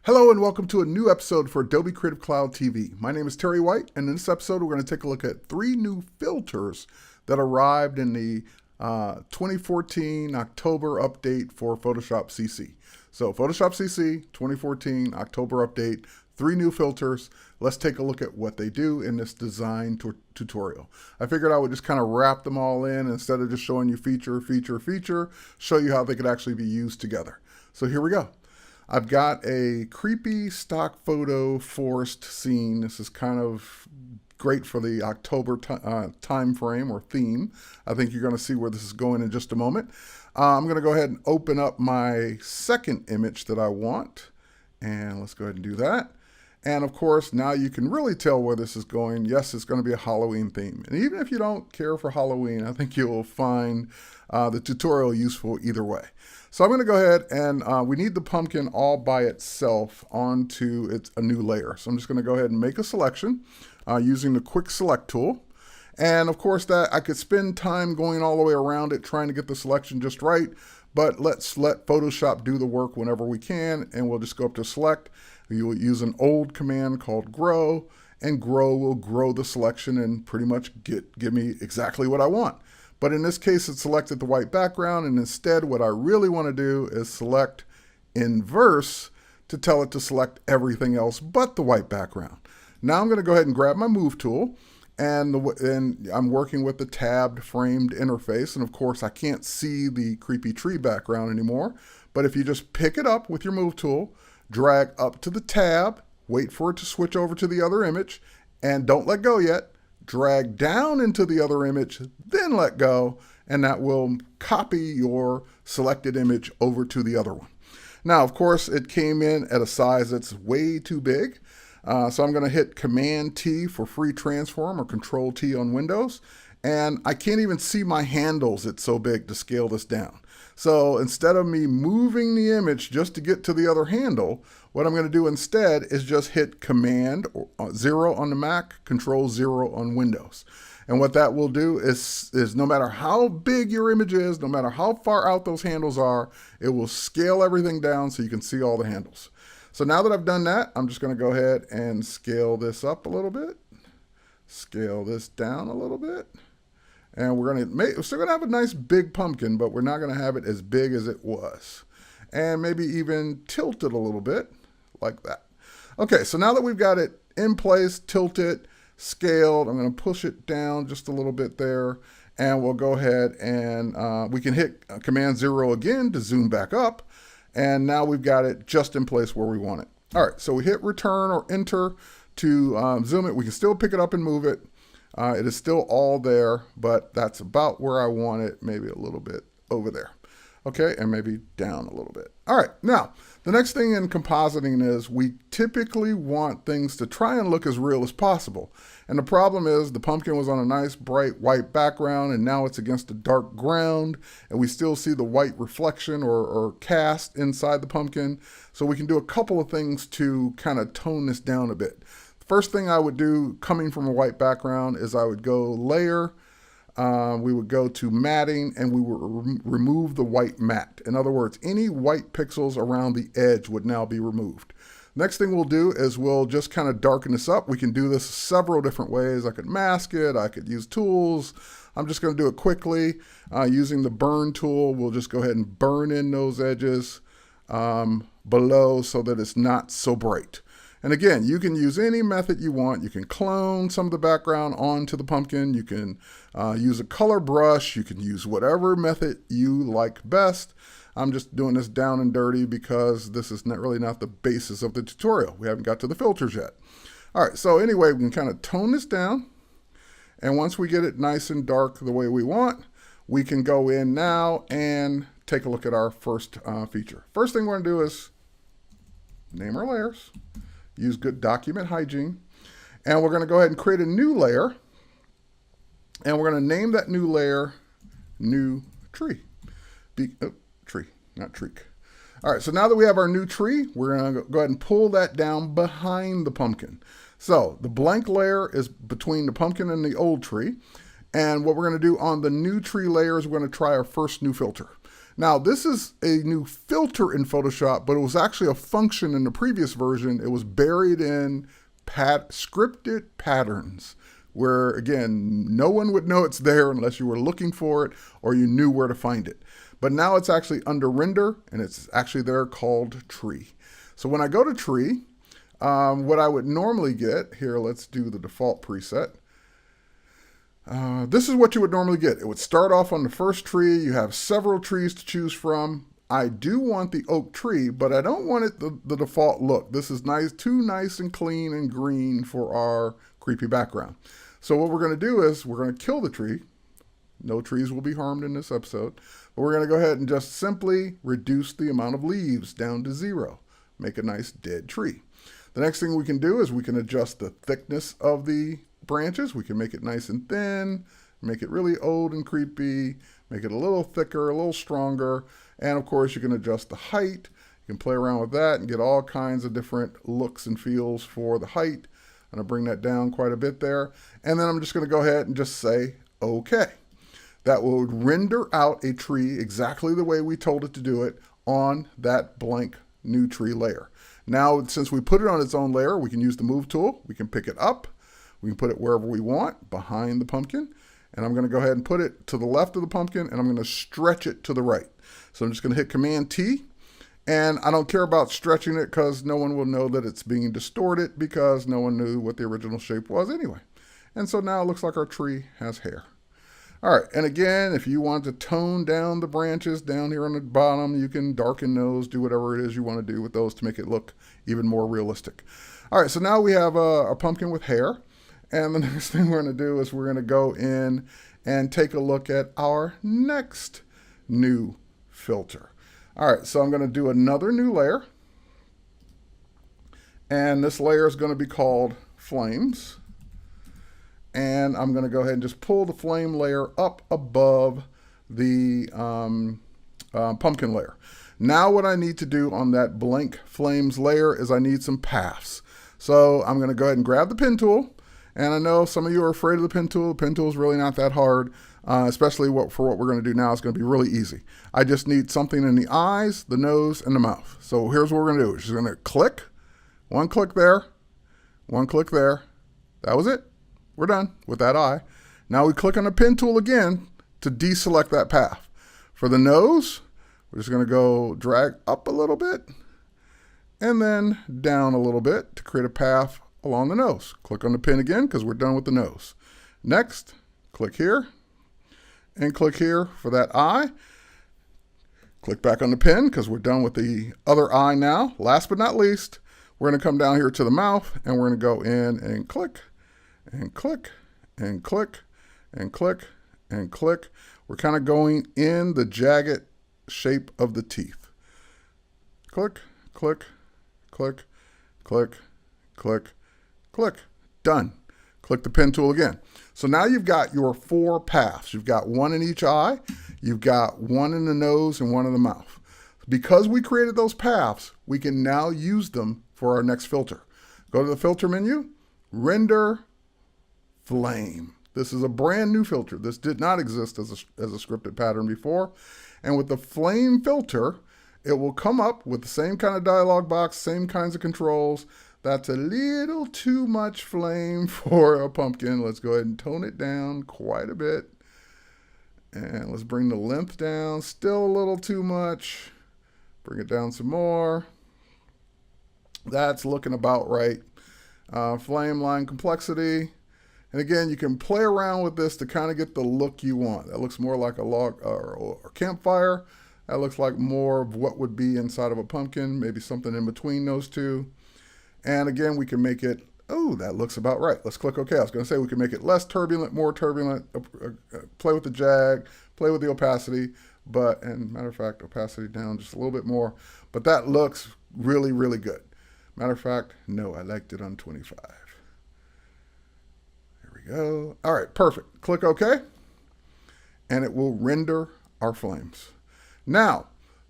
Hello and welcome to a new episode for Adobe Creative Cloud TV. My name is Terry White, and in this episode we're going to take a look at 3 new filters that arrived in the 2014 October update for Photoshop CC. So Photoshop CC 2014 October update, 3 new filters. Let's take a look at what they do in this design tutorial. I figured I would just kind of wrap them all in instead of just showing you feature, show you how they could actually be used together. So here we go. I've got a creepy stock photo forest scene. This is kind of great for the October time frame or theme. I think you're going to see where this is going in just a moment. I'm going to go ahead and open up my second image that I want. And let's go ahead and do that. And of course, now you can really tell where this is going. Yes, it's going to be a Halloween theme. And even if you don't care for Halloween, I think you'll find the tutorial useful either way. So I'm going to go ahead and we need the pumpkin all by itself onto a new layer. So I'm just going to go ahead and make a selection using the quick select tool. And of course that I could spend time going all the way around it trying to get the selection just right. But let's let Photoshop do the work whenever we can. And we'll just go up to select. You will use an old command called grow, and grow will grow the selection and pretty much give me exactly what I want. But in this case, it selected the white background, and instead what I really want to do is select inverse to tell it to select everything else but the white background. Now I'm going to go ahead and grab my move tool, and I'm working with the tabbed framed interface, and of course I can't see the creepy tree background anymore, but if you just pick it up with your move tool, drag up to the tab, wait for it to switch over to the other image, and don't let go yet. Drag down into the other image, then let go, and that will copy your selected image over to the other one. Now, of course, it came in at a size that's way too big. So I'm going to hit Command T for free transform or Control T on Windows. And I can't even see my handles. It's so big to scale this down. So instead of me moving the image just to get to the other handle, what I'm going to do instead is just hit Command 0 on the Mac, Control 0 on Windows. And what that will do is no matter how big your image is, no matter how far out those handles are, it will scale everything down so you can see all the handles. So now that I've done that, I'm just going to go ahead and scale this up a little bit, scale this down a little bit. And we're still going to have a nice big pumpkin, but we're not going to have it as big as it was. And maybe even tilt it a little bit like that. Okay, so now that we've got it in place, tilted, scaled, I'm going to push it down just a little bit there. And we'll go ahead and we can hit Command 0 again to zoom back up. And now we've got it just in place where we want it. All right, so we hit Return or Enter to zoom it. We can still pick it up and move it. It is still all there, but that's about where I want it, maybe a little bit over there. Okay, and maybe down a little bit. All right, now, the next thing in compositing is we typically want things to try and look as real as possible. And the problem is the pumpkin was on a nice bright white background, and now it's against a dark ground, and we still see the white reflection or cast inside the pumpkin. So we can do a couple of things to kind of tone this down a bit. First thing I would do coming from a white background is I would go Layer, we would go to Matting, and we would remove the white matte. In other words, any white pixels around the edge would now be removed. Next thing we'll do is we'll just kind of darken this up. We can do this several different ways. I could mask it, I could use tools. I'm just going to do it quickly. Using the burn tool, we'll just go ahead and burn in those edges below so that it's not so bright. And again, you can use any method you want. You can clone some of the background onto the pumpkin. You can use a color brush. You can use whatever method you like best. I'm just doing this down and dirty because this is really not the basis of the tutorial. We haven't got to the filters yet. All right, so anyway, we can kind of tone this down. And once we get it nice and dark the way we want, we can go in now and take a look at our first feature. First thing we're going to do is name our layers. Use good document hygiene. And we're going to go ahead and create a new layer. And we're going to name that new layer New Tree. Tree, not treek. All right, so now that we have our new tree, we're going to go ahead and pull that down behind the pumpkin. So the blank layer is between the pumpkin and the old tree. And what we're going to do on the new tree layer is we're going to try our first new filter. Now, this is a new filter in Photoshop, but it was actually a function in the previous version. It was buried in scripted patterns, where, again, no one would know it's there unless you were looking for it or you knew where to find it. But now it's actually under render, and it's actually there called tree. So when I go to tree, what I would normally get, here, let's do the default preset. This is what you would normally get. It would start off on the first tree. You have several trees to choose from. I do want the oak tree, but I don't want it the default look. This is nice, too nice and clean and green for our creepy background. So what we're going to do is we're going to kill the tree. No trees will be harmed in this episode. But we're going to go ahead and just simply reduce the amount of leaves down to 0. Make a nice dead tree. The next thing we can do is we can adjust the thickness of the branches. We can make it nice and thin, make it really old and creepy, make it a little thicker, a little stronger. And of course, you can adjust the height. You can play around with that and get all kinds of different looks and feels for the height. I'm going to bring that down quite a bit there. And then I'm just going to go ahead and just say, okay. That will render out a tree exactly the way we told it to do it on that blank new tree layer. Now, since we put it on its own layer, we can use the move tool. We can pick it up. We can put it wherever we want, behind the pumpkin. And I'm going to go ahead and put it to the left of the pumpkin, and I'm going to stretch it to the right. So I'm just going to hit Command T. And I don't care about stretching it because no one will know that it's being distorted because no one knew what the original shape was anyway. And so now it looks like our tree has hair. All right, and again, if you want to tone down the branches down here on the bottom, you can darken those, do whatever it is you want to do with those to make it look even more realistic. All right, so now we have a pumpkin with hair. And the next thing we're going to do is we're going to go in and take a look at our next new filter. All right, so I'm going to do another new layer. And this layer is going to be called Flames. And I'm going to go ahead and just pull the flame layer up above the pumpkin layer. Now what I need to do on that blank flames layer is I need some paths. So I'm going to go ahead and grab the pen tool. And I know some of you are afraid of the pen tool. The pen tool is really not that hard, especially for what we're going to do now. It's going to be really easy. I just need something in the eyes, the nose, and the mouth. So here's what we're going to do. We're just going to click. One click there. One click there. That was it. We're done with that eye. Now we click on the pen tool again to deselect that path. For the nose, we're just going to go drag up a little bit and then down a little bit to create a path along the nose. Click on the pen again because we're done with the nose. Next, click here and click here for that eye. Click back on the pen because we're done with the other eye now. Last but not least, we're going to come down here to the mouth and we're going to go in and click and click and click and click and click. We're kind of going in the jagged shape of the teeth. Click, click, click, click, click, click. Done. Click the pen tool again. So now you've got your 4 paths. You've got one in each eye. You've got one in the nose and one in the mouth. Because we created those paths, we can now use them for our next filter. Go to the filter menu, render flame. This is a brand new filter. This did not exist as a scripted pattern before. And with the flame filter, it will come up with the same kind of dialog box, same kinds of controls. That's a little too much flame for a pumpkin. Let's go ahead and tone it down quite a bit. And let's bring the length down. Still a little too much. Bring it down some more. That's looking about right. Flame line complexity. And again, you can play around with this to kind of get the look you want. That looks more like a log or campfire. That looks like more of what would be inside of a pumpkin, maybe something in between those two. And again, we can make it, oh, that looks about right. Let's click OK. I was going to say we can make it less turbulent, more turbulent, play with the jag, play with the opacity, and matter of fact, opacity down just a little bit more. But that looks really, really good. Matter of fact, no, I liked it on 25. Go. All right, perfect. Click OK, and it will render our flames. Now,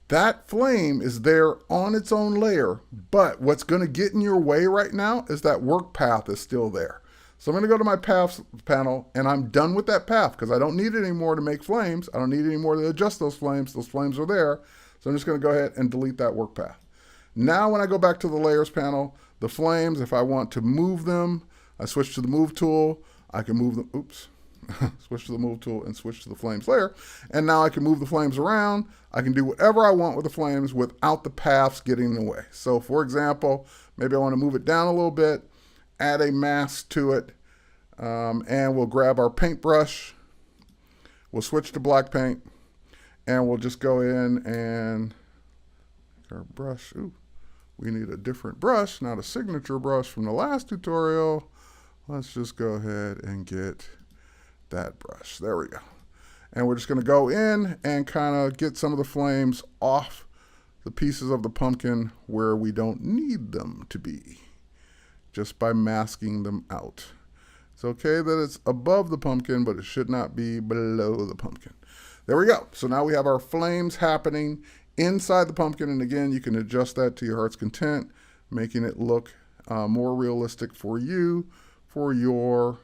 that flame is there on its own layer, but what's going to get in your way right now is that work path is still there. So I'm going to go to my paths panel, and I'm done with that path because I don't need it anymore to make flames. I don't need it anymore to adjust those flames. Those flames are there. So I'm just going to go ahead and delete that work path. Now when I go back to the layers panel, the flames, if I want to move them, I switch to the move tool. I can move them, oops, switch to the move tool and switch to the flames layer. And now I can move the flames around. I can do whatever I want with the flames without the paths getting in the way. So for example, maybe I want to move it down a little bit, add a mask to it, and we'll grab our paintbrush. We'll switch to black paint, and we'll just go in and our brush. Ooh, we need a different brush, not a signature brush from the last tutorial. Let's just go ahead and get that brush. There we go. And we're just going to go in and kind of get some of the flames off the pieces of the pumpkin where we don't need them to be, just by masking them out. It's okay that it's above the pumpkin, but it should not be below the pumpkin. There we go. So now we have our flames happening inside the pumpkin. And again, you can adjust that to your heart's content, making it look more realistic for you, for your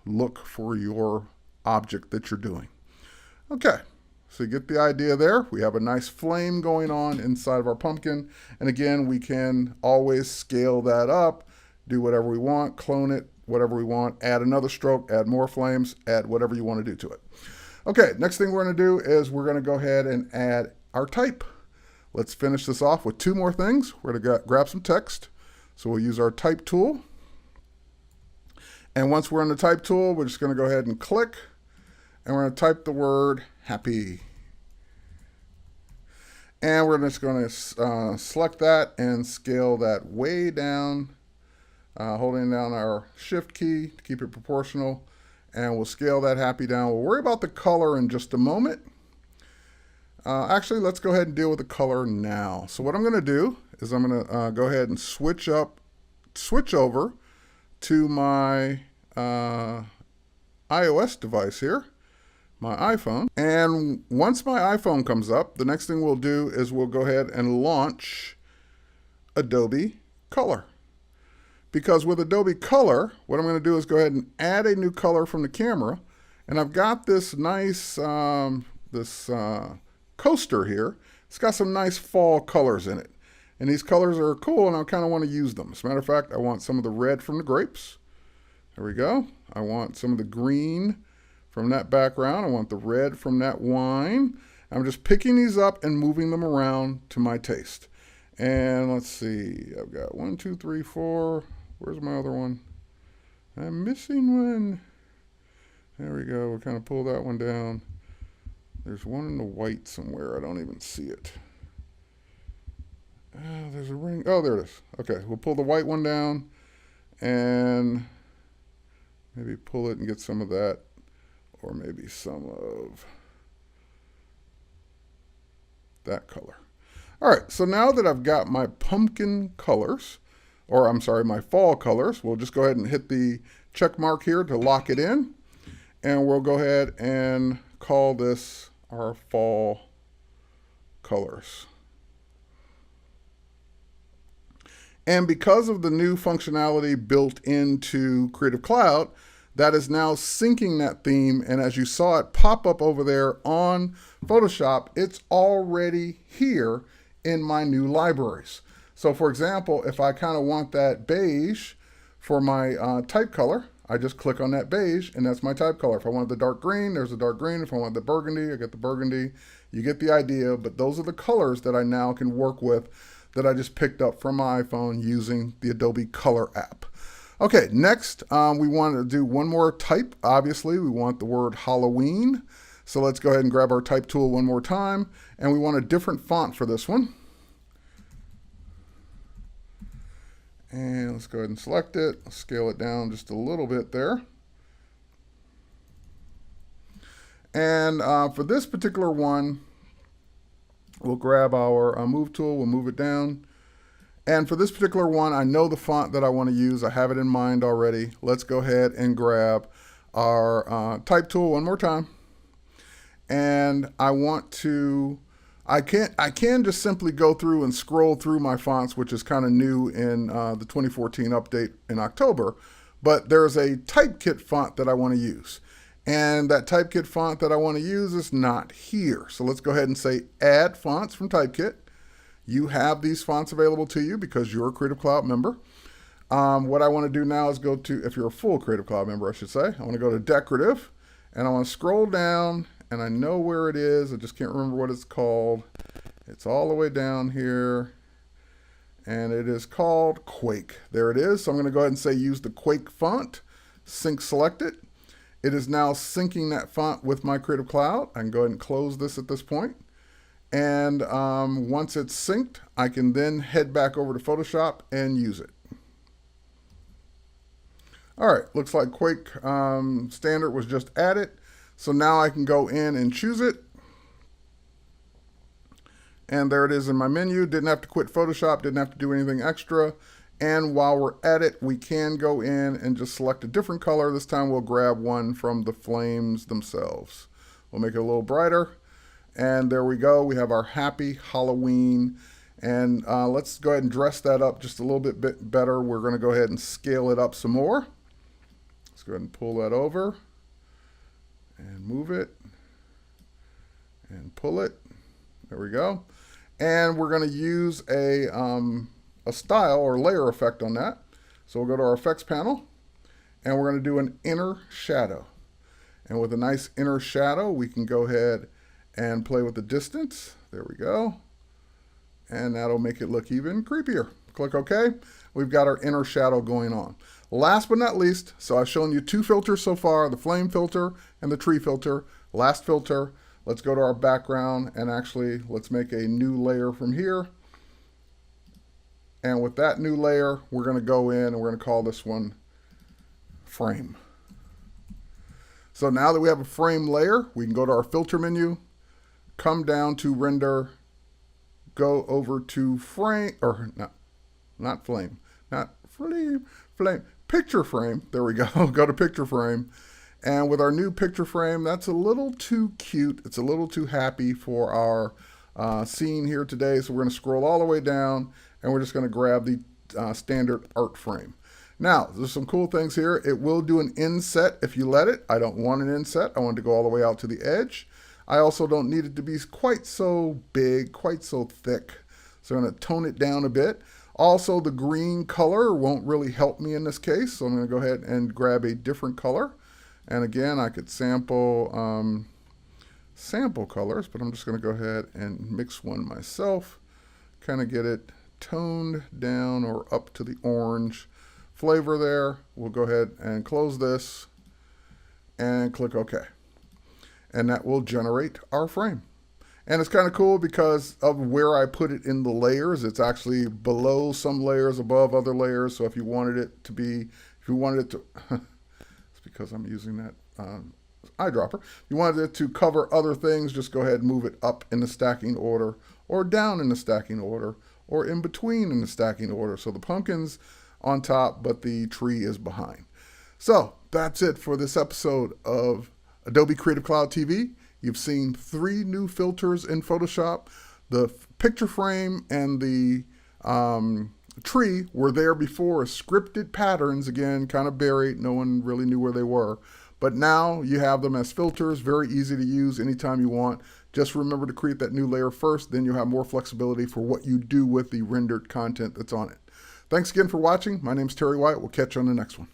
look for your object that you're doing. Okay. So you get the idea there. We have a nice flame going on inside of our pumpkin. And again, we can always scale that up, do whatever we want, clone it, whatever we want, add another stroke, add more flames, add whatever you want to do to it. Okay, next thing we're going to do is we're going to go ahead and add our type. Let's finish this off with two more things. We're going to grab some text. So we'll use our type tool. And once we're in the type tool, we're just going to go ahead and click. And we're going to type the word happy. And we're just going to select that and scale that way down, holding down our shift key to keep it proportional. And we'll scale that happy down. We'll worry about the color in just a moment. Actually, let's go ahead and deal with the color now. So what I'm going to do is I'm going to go ahead and switch over to my iOS device here, my iPhone. And once my iPhone comes up, the next thing we'll do is we'll go ahead and launch Adobe Color. Because with Adobe Color, what I'm going to do is go ahead and add a new color from the camera. And I've got this nice coaster here. It's got some nice fall colors in it. And these colors are cool, and I kind of want to use them. As a matter of fact, I want some of the red from the grapes. There we go. I want some of the green from that background. I want the red from that wine. I'm just picking these up and moving them around to my taste. And let's see, I've got 1, 2, 3, 4. Where's my other one? I'm missing one. There we go. We'll kind of pull that one down. There's one in the white somewhere. I don't even see it. There's a ring. Oh, there it is. Okay, we'll pull the white one down and maybe pull it and get some of that, or maybe some of that color. All right, so now that I've got my pumpkin colors, or I'm sorry, my fall colors, we'll just go ahead and hit the check mark here to lock it in. And we'll go ahead and call this our fall colors. And because of the new functionality built into Creative Cloud, that is now syncing that theme. And as you saw it pop up over there on Photoshop, it's already here in my new libraries. So for example, if I kind of want that beige for my type color, I just click on that beige and that's my type color. If I want the dark green, there's a dark green. If I want the burgundy, I get the burgundy. You get the idea, but those are the colors that I now can work with that I just picked up from my iPhone using the Adobe Color app. Okay, next we want to do one more type. Obviously, we want the word Halloween. So let's go ahead and grab our type tool one more time. And we want a different font for this one. And let's go ahead and select it, scale it down just a little bit there. And for this particular one, we'll grab our move tool, we'll move it down. And for this particular one, I know the font that I want to use. I have it in mind already. Let's go ahead and grab our type tool one more time. And I want to I can just simply go through and scroll through my fonts, which is kind of new in the 2014 update in October. But there's a typekit font that I want to use. And that typekit font that I want to use is not here. So let's go ahead and say add fonts from typekit. You have these fonts available to you because you're a Creative Cloud member. What I want to do now is go to, if you're a full Creative Cloud member, I should say, I want to go to Decorative, and I want to scroll down, and I know where it is. I just can't remember what it's called. It's all the way down here, and it is called Quake. There it is. So I'm going to go ahead and say use the Quake font, sync selected. It is now syncing that font with my Creative Cloud. I can go ahead and close this at this point. And once it's synced, I can then head back over to Photoshop and use it. All right, looks like Quake Standard was just added. So now I can go in and choose it. And there it is in my menu. Didn't have to quit Photoshop, didn't have to do anything extra. And while we're at it, we can go in and just select a different color. This time we'll grab one from the flames themselves. We'll make it a little brighter. And there we go. We have our happy Halloween. And let's go ahead and dress that up just a little bit better. We're going to go ahead and scale it up some more. Let's go ahead and pull that over and move it and pull it. There we go. And we're going to use a style or layer effect on that. So we'll go to our effects panel and we're going to do an inner shadow. And with a nice inner shadow, we can go ahead and play with the distance. There we go. And that'll make it look even creepier. Click OK. We've got our inner shadow going on. Last but not least, so I've shown you two filters so far, the flame filter and the tree filter. Last filter, let's go to our background and actually let's make a new layer from here. And with that new layer, we're going to go in and we're going to call this one frame. So now that we have a frame layer, we can go to our filter menu, come down to render, go over to frame, or not flame, picture frame. There we go. Go to picture frame. And with our new picture frame, that's a little too cute. It's a little too happy for our scene here today. So we're going to scroll all the way down and we're just going to grab the standard art frame. Now, there's some cool things here. It will do an inset if you let it. I don't want an inset. I want it to go all the way out to the edge. I also don't need it to be quite so big, quite so thick. So I'm going to tone it down a bit. Also, the green color won't really help me in this case. So I'm going to go ahead and grab a different color. And again, I could sample colors, but I'm just going to go ahead and mix one myself. Kind of get it toned down or up to the orange flavor there. We'll go ahead and close this and click OK. And that will generate our frame. And it's kind of cool because of where I put it in the layers. It's actually below some layers, above other layers. So if you wanted it to be, if you wanted it to, it's because I'm using that eyedropper. If you wanted it to cover other things, just go ahead and move it up in the stacking order or down in the stacking order or in between in the stacking order. So the pumpkin's on top, but the tree is behind. So that's it for this episode of Adobe Creative Cloud TV. You've seen 3 new filters in Photoshop. The picture frame and the tree were there before as scripted patterns, again, kind of buried. No one really knew where they were. But now you have them as filters, very easy to use anytime you want. Just remember to create that new layer first, then you'll have more flexibility for what you do with the rendered content that's on it. Thanks again for watching. My name's Terry White. We'll catch you on the next one.